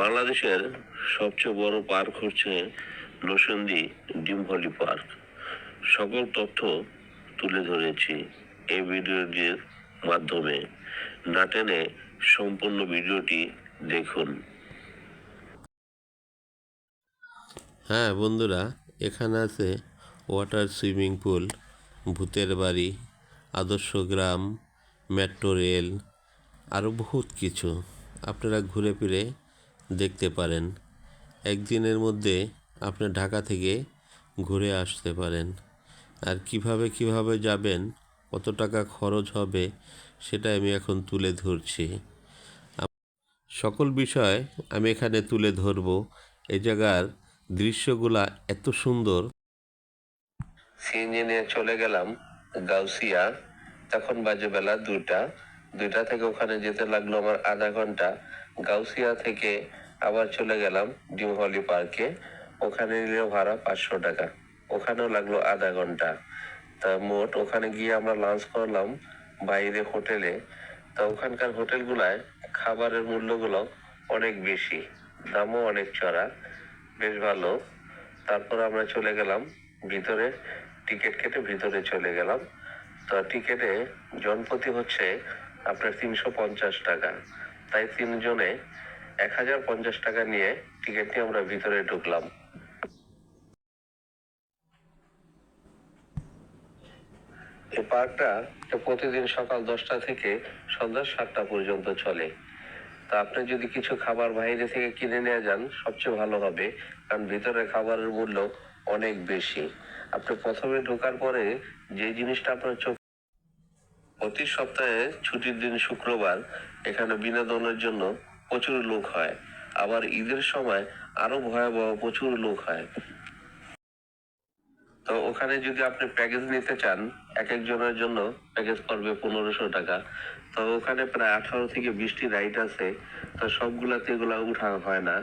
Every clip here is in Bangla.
বাংলাদেশের সবচেয়ে বড় পার্ক হচ্ছে নরসিংদী ডিমভ্যালি পার্ক। সকল তথ্য তুলে ধরেছি এই ভিডিওটির মাধ্যমে। না টেনে সম্পূর্ণ ভিডিওটি দেখুন। হ্যাঁ বন্ধুরা, এখানে আছে ওয়াটার সুইমিং পুল, ভূতের বাড়ি, আদর্শ গ্রাম, মেট্রো রেল, আরও বহুত কিছু আপনারা ঘুরে ফিরে দেখতে পারেন। একদিনের মধ্যে আপনি ঢাকা থেকে ঘুরে আসতে পারেন। আর কিভাবে যাবেন, কত টাকা খরচ হবে, সেটা আমি এখন তুলে ধরছি। সকল বিষয় আমি এখানে তুলে ধরব। এই জায়গার দৃশ্যগুলা এত সুন্দর। সিএনজি নিয়ে চলে গেলাম গাউসিয়া। তখন বাজে বেলা 2টা থেকে ওখানে যেতে লাগলো আমার আধা ঘন্টা। গাউসিয়া থেকে আবার চলে গেলাম ডিমভ্যালি পার্কে। ওখানে নিল ভাড়া 500 টাকা। ওখানেও লাগলো আধা ঘন্টা। তা মোট ওখানে গিয়ে আমরা লাঞ্চ করলাম বাইরে হোটেলে। তা ওখানকার হোটেলগুলায় খাবারের মূল্যগুলো অনেক বেশি, দামও অনেক চড়া, বেশ ভালো। তারপর আমরা চলে গেলাম ভিতরে, টিকিট কেটে ভিতরে চলে গেলাম। তো টিকিটে জনপ্রতি হচ্ছে আপনার 350 টাকা। তাই 3 জনে 1050 টাকা নিয়ে টিকিট নিয়ে আমরা ভিতরে ঢুকলাম। এই পার্কটা প্রতিদিন সকাল 10টা থেকে সন্ধ্যা 7টা পর্যন্ত চলে। তা আপনি যদি কিছু খাবার বাইরে থেকে কিনে নিয়ে যান সবচেয়ে ভালো হবে, কারণ ভিতরে খাবারের মূল্য অনেক বেশি। আপনি প্রথমে ঢোকার পরে যে জিনিসটা আপনার চোখ, প্রতি সপ্তাহে ছুটির দিন শুক্রবার এখানে বিনোদনের জন্য প্রচুর লোক হয়। আবার ঈদের সময় আরো ভয়াবহ প্রচুর লোক হয়। তো ওখানে যদি আপনি প্যাকেজ নিতে চান, এক একজনের জন্য প্যাকেজ পড়বে 1500 টাকা। তো ওখানে প্রায় 18 থেকে 20টি রাইড আছে। তো সবগুলাতে এগুলা উঠা হয় না।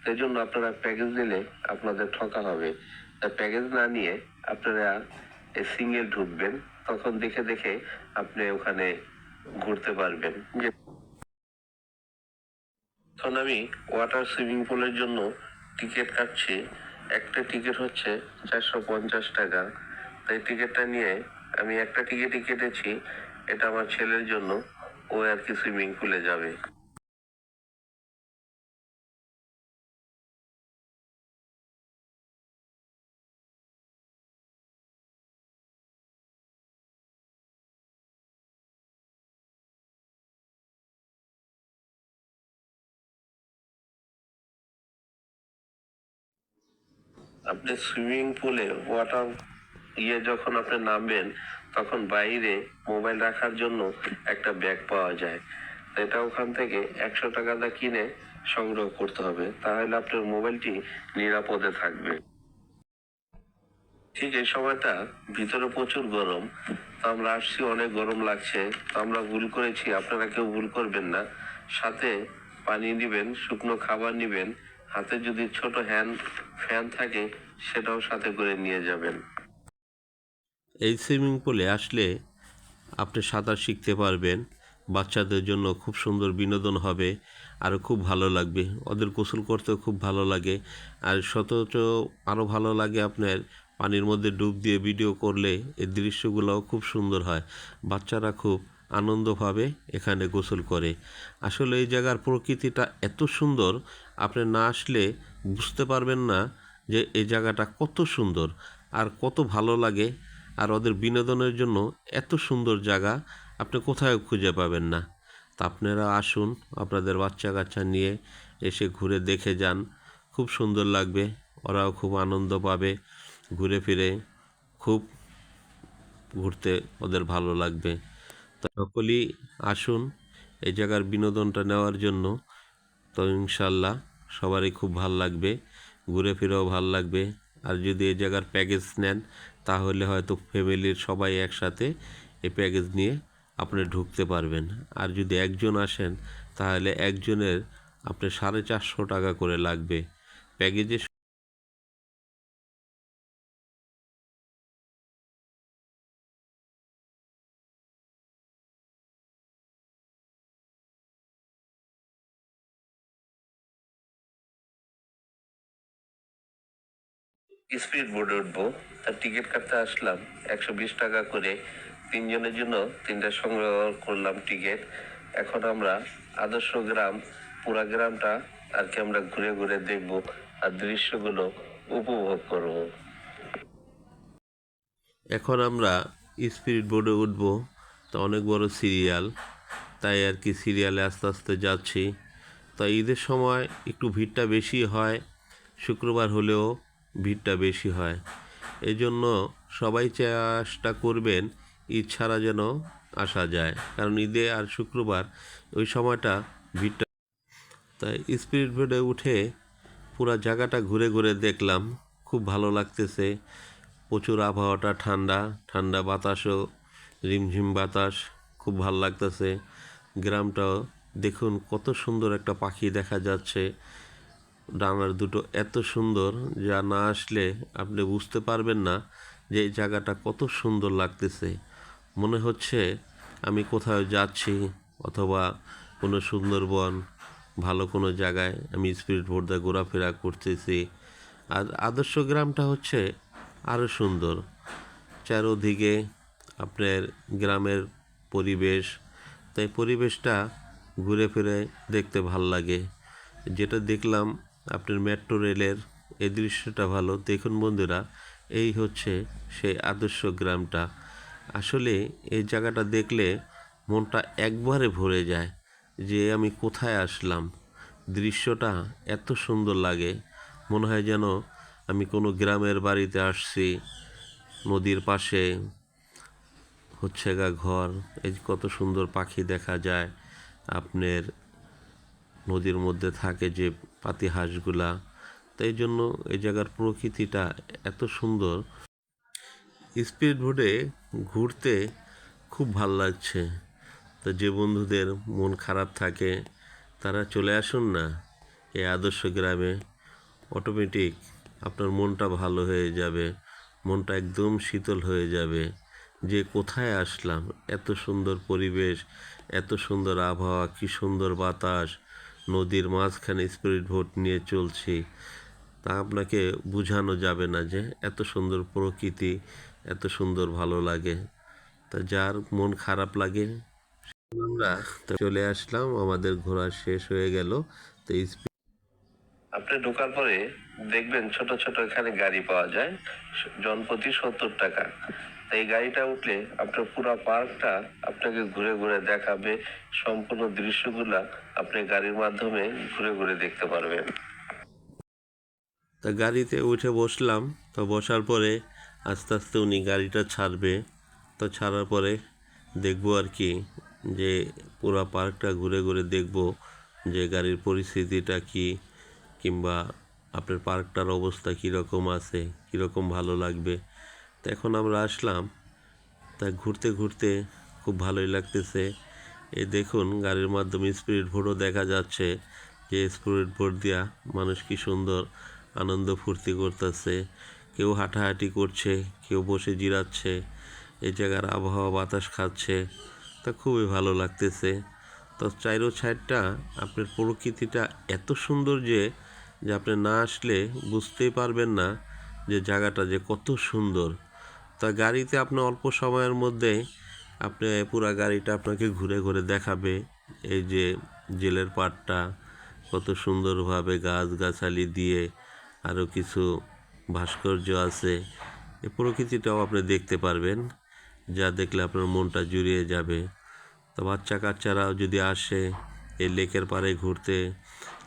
সেই জন্য আপনারা প্যাকেজ নিলে আপনাদের ঠকা হবে। তা প্যাকেজ না নিয়ে আপনারা সিঙ্গেল ঢুকবেন, তখন দেখে দেখে আপনি ওখানে ঘুরতে পারবেন। এখন আমি ওয়াটার সুইমিং পুলের জন্য টিকিট কাটছি। একটা টিকিট হচ্ছে 450 টাকা। তাই টিকিটটা নিয়ে আমি একটা টিকিটই কেটেছি। এটা আমার ছেলের জন্য, ও আর কি সুইমিং পুলে যাবে। আপনি সুইমিং পুলে ওয়াটার যখন আপনি নামবেন, তখন বাইরে মোবাইল রাখার জন্য একটা ব্যাগ পাওয়া যায়। এটা ওখান থেকে 100 টাকা দিয়ে কিনে সংগ্রহ করতে হবে, তাহলে আপনার মোবাইলটি নিরাপদে থাকবে। ঠিক এই সময়টা ভিতরে প্রচুর গরম। তো আমরা আসছি, অনেক গরম লাগছে। তো আমরা ভুল করেছি, আপনারা কেউ ভুল করবেন না। সাথে পানি নিবেন, শুকনো খাবার নিবেন, হাতে যদি ছোট হ্যান্ড ফ্যান থাকে সেটাও সাথে করে নিয়ে যাবেন। এই সুইমিং পুলে আসলে আপনি সাঁতার শিখতে পারবেন। বাচ্চাদের জন্য খুব সুন্দর বিনোদন হবে, আরও খুব ভালো লাগবে। ওদের গোসল করতেও খুব ভালো লাগে। আর আরও ভালো লাগে আপনার পানির মধ্যে ডুব দিয়ে ভিডিও করলে এই দৃশ্যগুলোও খুব সুন্দর হয়। বাচ্চারা খুব আনন্দভাবে এখানে গোসল করে। আসলে এই জায়গার প্রকৃতিটা এত সুন্দর, আপনি না আসলে বুঝতে পারবেন না যে এই জায়গাটা কত সুন্দর আর কত ভালো লাগে। আর ওদের বিনোদনের জন্য এত সুন্দর জায়গা আপনি কোথাও খুঁজে পাবেন না। তা আপনারা আসুন, আপনাদের বাচ্চা কাচ্চা নিয়ে এসে ঘুরে দেখে যান, খুব সুন্দর লাগবে। ওরাও খুব আনন্দ পাবে, ঘুরে ফিরে খুব ঘুরতে ওদের ভালো লাগবে। তো সকলেই আসুন এই জায়গার বিনোদনটা নেওয়ার জন্য। তো ইনশাল্লাহ সবারই খুব ভাল লাগবে, ঘুরে ফিরেও ভাল লাগবে। আর যদি এই জায়গার প্যাকেজ নেন, তাহলে হয়তো ফ্যামিলির সবাই একসাথে এই প্যাকেজ নিয়ে আপনি ঢুকতে পারবেন। আর যদি একজন আসেন, তাহলে একজনের আপনি 450 টাকা করে লাগবে প্যাকেজে। স্পিড বোর্ডে উঠবো, তার টিকিট কাটতে আসলাম 120 টাকা করে। তিনজনের জন্য তিনটা সংগ্রহ করলাম টিকিট। এখন আমরা আদর্শ গ্রাম, পুরা গ্রামটা আর কি আমরা ঘুরে ঘুরে দেখবো আর দৃশ্যগুলো উপভোগ করবো। এখন আমরা স্পিরিট বোর্ডে উঠব। তো অনেক বড় সিরিয়াল, তাই আর কি সিরিয়ালে আস্তে আস্তে যাচ্ছি। তো ঈদের সময় একটু ভিড়টা বেশি হয়, শুক্রবার হলেও ভিড়টা বেশি হয়। এই জন্য সবাই চেষ্টা করবেন ঈদ ছাড়া যেন আসা যায়, কারণ ঈদে আর শুক্রবার ওই সময়টা ভিড়টা। তাই স্পিরিট বোর্ডে উঠে পুরা জায়গাটা ঘুরে ঘুরে দেখলাম, খুব ভালো লাগতেছে। প্রচুর আবহাওয়াটা ঠান্ডা ঠান্ডা, বাতাসও রিমঝিম বাতাস, খুব ভালো লাগতেছে। গ্রামটাও দেখুন কত সুন্দর একটা পাখি দেখা যাচ্ছে, ডানার দুটো এত সুন্দর, যা না আসলে আপনি বুঝতে পারবেন না যে এই জায়গাটা কত সুন্দর লাগতেছে। মনে হচ্ছে আমি কোথাও যাচ্ছি, অথবা কোনো সুন্দরবন ভালো কোনো জায়গায় আমি স্পিরিট বোর্ড দিয়ে ঘোরাফেরা করতেছি। আর আদর্শ গ্রামটা হচ্ছে আরও সুন্দর, চারোদিকে আপনার গ্রামের পরিবেশ, তাই পরিবেশটা ঘুরে ফিরে দেখতে ভাল লাগে। যেটা দেখলাম আপনার মেট্রো রেলের এই দৃশ্যটা ভালো। দেখুন বন্ধুরা, এই হচ্ছে সেই আদর্শ গ্রামটা। আসলে এই জায়গাটা দেখলে মনটা একবারে ভরে যায় যে আমি কোথায় আসলাম। দৃশ্যটা এত সুন্দর লাগে, মনে হয় যেন আমি কোনো গ্রামের বাড়িতে আসছি। নদীর পাশে হচ্ছে ঘর, এই কত সুন্দর পাখি দেখা যায়। আপনার নদীর মধ্যে থাকে যে পাতি হাঁসগুলা, তাই জন্য এই জায়গার প্রকৃতিটা এত সুন্দর। স্পিড বোটে ঘুরতে খুব ভাল লাগছে। তো যে বন্ধুদের মন খারাপ থাকে তারা চলে আসুন না এই আদর্শ গ্রামে, অটোমেটিক আপনার মনটা ভালো হয়ে যাবে, মনটা একদম শীতল হয়ে যাবে যে কোথায় আসলাম। এত সুন্দর পরিবেশ, এত সুন্দর আবহাওয়া, কী সুন্দর বাতাস, নদীর মাঝখানে স্পিরিট বোট নিয়ে চলছি, তা আপনাকে বোঝানো যাবে না যে এত সুন্দর প্রকৃতি, এত সুন্দর ভালো লাগে। তা যার মন খারাপ লাগে, আমরা তো চলে আসলাম, আমাদের ঘোরা শেষ হয়ে গেল। তো আপনি ঢোকার পরে দেখবেন ছোট ছোট এখানে গাড়ি পাওয়া যায়, জনপ্রতি 70 টাকা। এই গাড়িটা উঠলে আপনার পুরো পার্কটা আপনাকে ঘুরে ঘুরে দেখাবে, সম্পূর্ণ দৃশ্যগুলা আপনি গাড়ির মাধ্যমে ঘুরে ঘুরে দেখতে পারবেন। তা গাড়িতে উঠে বসলাম। তো বসার পরে আস্তে আস্তে উনি গাড়িটা ছাড়বে। তো ছাড়ার পরে দেখবো আর কি, যে পুরো পার্কটা ঘুরে ঘুরে দেখবো যে গাড়ির পরিস্থিতিটা কি, কিংবা আপনার পার্কটার অবস্থা কীরকম আছে, কীরকম ভালো লাগবে। তো এখন আমরা আসলাম, তা ঘুরতে ঘুরতে খুব ভালোই লাগতেছে। এই দেখুন গাড়ির মাধ্যমে স্পিরিট বোটও দেখা যাচ্ছে, যে স্পিরিট বোট দিয়া মানুষ কি সুন্দর আনন্দ ফুর্তি করতেছে। কেউ হাঁটাহাঁটি করছে, কেউ বসে জিরাচ্ছে, এই জায়গার আবহাওয়া বাতাস খাচ্ছে, তা খুবই ভালো লাগতেছে। তো চাইরো সাইডটা আপনার প্রকৃতিটা এত সুন্দর যে আপনি না আসলে বুঝতেই পারবেন না যে জায়গাটা যে কত সুন্দর। তা গাড়িতে আপনি অল্প সময়ের মধ্যে আপনি পুরা গাড়িটা আপনাকে ঘুরে ঘুরে দেখাবে। এই যে জেলের পাড়টা কত সুন্দরভাবে গাছগাছালি দিয়ে আরও কিছু ভাস্কর্য আছে, এই প্রকৃতিটাও আপনি দেখতে পারবেন, যা দেখলে আপনার মনটা জুড়িয়ে যাবে। তো বাচ্চা কাচ্চারাও যদি আসে এই লেকের পাড়ে ঘুরতে,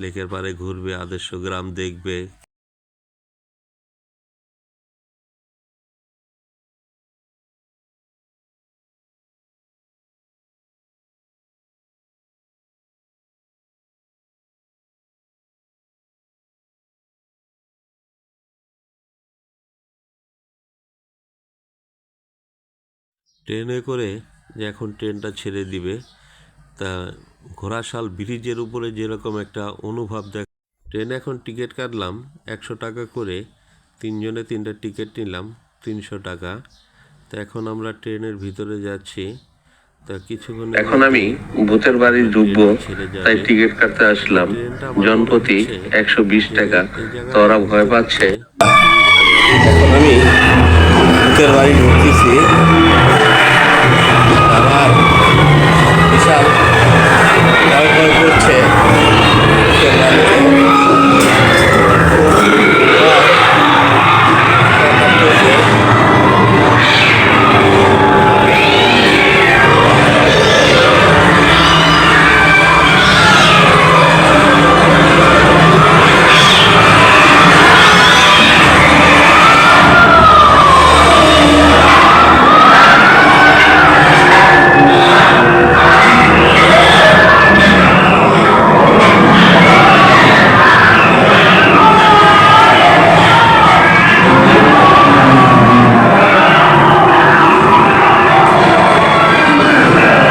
লেকের পাড়ে ঘুরবে, আদর্শ গ্রাম দেখবে। ট্রেনে করে যে এখন ট্রেনটা ছেড়ে দিবে, তা ঘোড়াশাল ব্রিজের উপরে যেরকম একটা অনুভব দেখ। ট্রেনে এখন টিকিট কাটলাম 100 টাকা করে, তিনজনে তিনটা টিকিট নিলাম 300 টাকা। তো এখন আমরা ট্রেনের ভিতরে যাচ্ছি। তা কিছুক্ষণ এখন আমি ভূতের বাড়ি ঢুকবো, তাই টিকিট কাটতে আসলাম, জনপ্রতি 120 টাকা। তো ওরা ভয় পাচ্ছে। ভূতের বাড়ি ঢুকতেছি। আমার বিশাল ভয় ভয় করছে ভূতের বাড়িতে।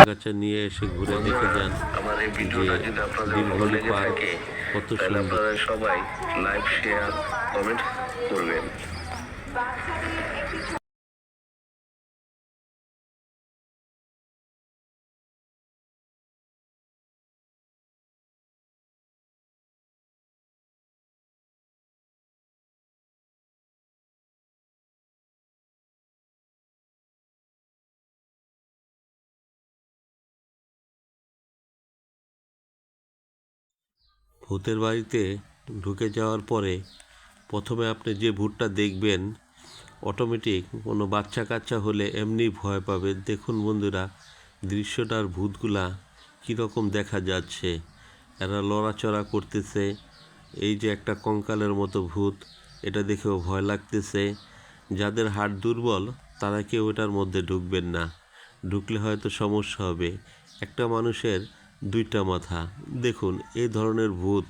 কাছে নিয়ে এসে ঘুরে দেখে যান আমার এই যে ভিডিওটা যদি আপনাদের ভালো দীর্ঘলি লেগে পার্ক থাকে কত তাহলে সুন্দর। আপনারা সবাই লাইক শেয়ার কমেন্ট করবেন। ভূতের বাড়িতে ঢুকে যাওয়ার পরে প্রথমে আপনি যে ভূতটা দেখবেন অটোমেটিক কোনো বাচ্চা কাচ্চা হলে এমনি ভয় পাবে। দেখুন বন্ধুরা, দৃশ্যটার ভূতগুলা কীরকম দেখা যাচ্ছে, এরা লড়াচড়া করতেছে। এই যে একটা কঙ্কালের মতো ভূত, এটা দেখেও ভয় লাগতেছে। যাদের হাড় দুর্বল তারা কেউ এটার মধ্যে ঢুকবেন না, ঢুকলে হয়তো সমস্যা হবে। একটা মানুষের দুইটা মাথা। দেখুন এই ধরনের ভূত